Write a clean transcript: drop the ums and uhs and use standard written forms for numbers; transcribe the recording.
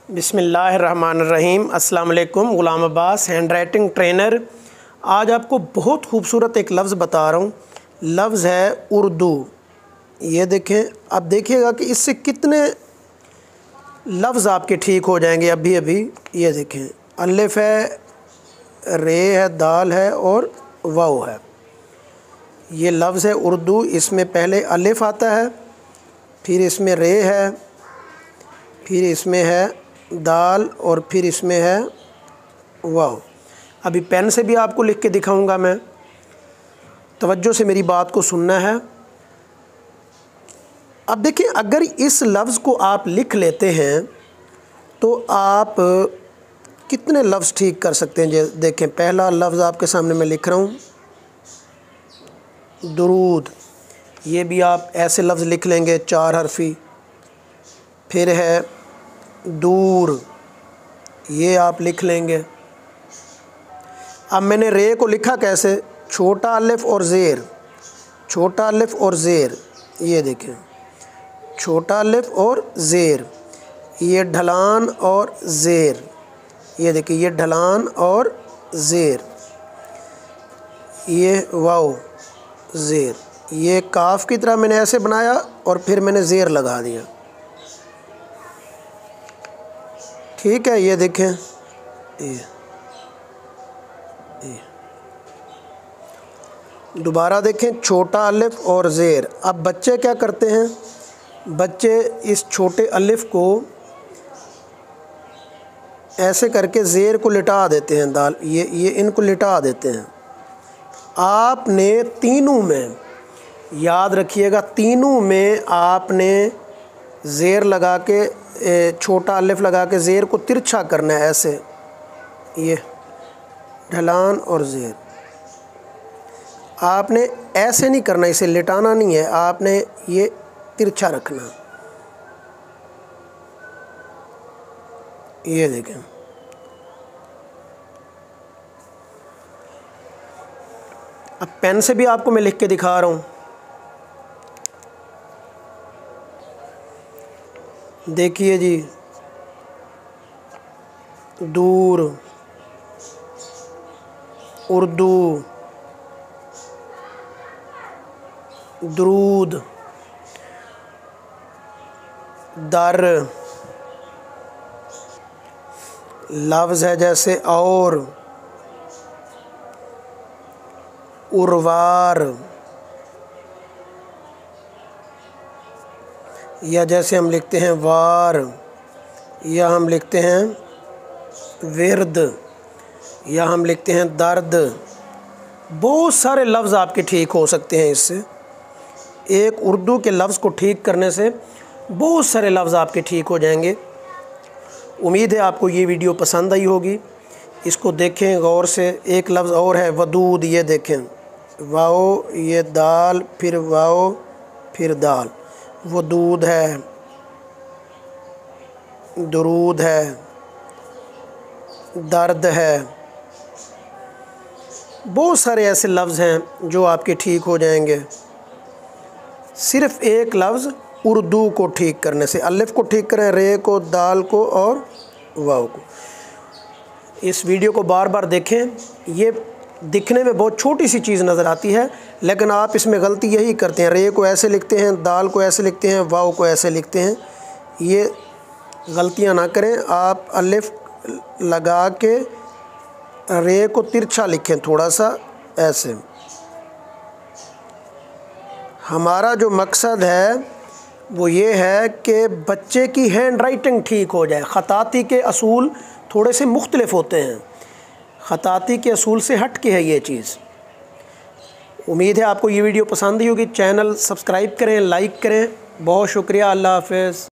बिस्मिल्लाहिर्रहमानिर्रहीम। अस्सलाम वालेकुम। ग़ुलाम अब्बास, हैंड राइटिंग ट्रेनर। आज आपको बहुत खूबसूरत एक लफ्ज़ बता रहा हूँ। लफ्ज़ है उर्दू। ये देखें, अब देखिएगा कि इससे कितने लफ्ज़ आपके ठीक हो जाएंगे अभी अभी। ये देखें, अलिफ है, रे है, दाल है और वाव है। ये लफ्ज़ है उर्दू। इसमें पहले अलिफ आता है, फिर इसमें रे है, फिर इसमें है दाल और फिर इसमें है वाव। अभी पेन से भी आपको लिख के दिखाऊंगा मैं। तवज्जो से मेरी बात को सुनना है। अब देखिए, अगर इस लफ्ज़ को आप लिख लेते हैं तो आप कितने लफ्ज़ ठीक कर सकते हैं। देखें, पहला लफ्ज़ आपके सामने मैं लिख रहा हूँ, दुरूद। ये भी आप ऐसे लफ्ज़ लिख लेंगे, 4 हरफ़ी। फिर है दूर, ये आप लिख लेंगे। अब मैंने रे को लिखा कैसे, छोटा अलिफ और ज़ेर, छोटा अलिफ और ज़ेर। ये देखें, छोटा अलिफ और ज़ेर। ये ढलान और ज़ेर। ये देखिए, ये ढलान और ज़ेर। ये वाव, ज़ेर। ये काफ की तरह मैंने ऐसे बनाया और फिर मैंने ज़ेर लगा दिया। ठीक है, ये देखें, ये दोबारा देखें, छोटा अलिफ और ज़ेर। अब बच्चे क्या करते हैं, बच्चे इस छोटे अलिफ को ऐसे करके ज़ेर को लिटा देते हैं, दाल, ये इनको लिटा देते हैं। आपने तीनों में, याद रखिएगा, तीनों में आपने ज़ेर लगा के, छोटा अलिफ लगा के ज़ेर को तिरछा करना है ऐसे। ये ढलान और ज़ेर आपने ऐसे नहीं करना, इसे लिटाना नहीं है, आपने ये तिरछा रखना। ये देखें, अब पेन से भी आपको मैं लिख के दिखा रहा हूँ। देखिए जी, दूर, उर्दू, दरूद, दर। लफ्ज़ है जैसे और, उर्वार, या जैसे हम लिखते हैं वार, या हम लिखते हैं विर्द, या हम लिखते हैं दर्द। बहुत सारे लफ्ज़ आपके ठीक हो सकते हैं इससे। एक उर्दू के लफ्ज़ को ठीक करने से बहुत सारे लफ्ज़ आपके ठीक हो जाएंगे। उम्मीद है आपको ये वीडियो पसंद आई होगी। इसको देखें गौर से। एक लफ्ज़ और है वदूद। ये देखें, वाओ, ये दाल, फिर वाओ, फिर दाल। वदूद है, दुरूद है, दर्द है। बहुत सारे ऐसे लफ्ज़ हैं जो आपके ठीक हो जाएंगे सिर्फ़ एक लफ्ज़ उर्दू को ठीक करने से। अलिफ को ठीक करें, रे को, दाल को और वाव को। इस वीडियो को बार बार देखें। ये दिखने में बहुत छोटी सी चीज़ नज़र आती है, लेकिन आप इसमें गलती यही करते हैं। रे को ऐसे लिखते हैं, दाल को ऐसे लिखते हैं, वाव को ऐसे लिखते हैं। ये गलतियां ना करें। आप अलिफ लगा के रे को तिरछा लिखें, थोड़ा सा ऐसे। हमारा जो मकसद है वो ये है कि बच्चे की हैंड राइटिंग ठीक हो जाए। ख़ताती के असूल थोड़े से मुख्तलिफ होते हैं, ख़ताती के असूल से हट के है ये चीज़। उम्मीद है आपको ये वीडियो पसंद आई होगी। चैनल सब्सक्राइब करें, लाइक करें। बहुत शुक्रिया। अल्लाह हाफ़िज़।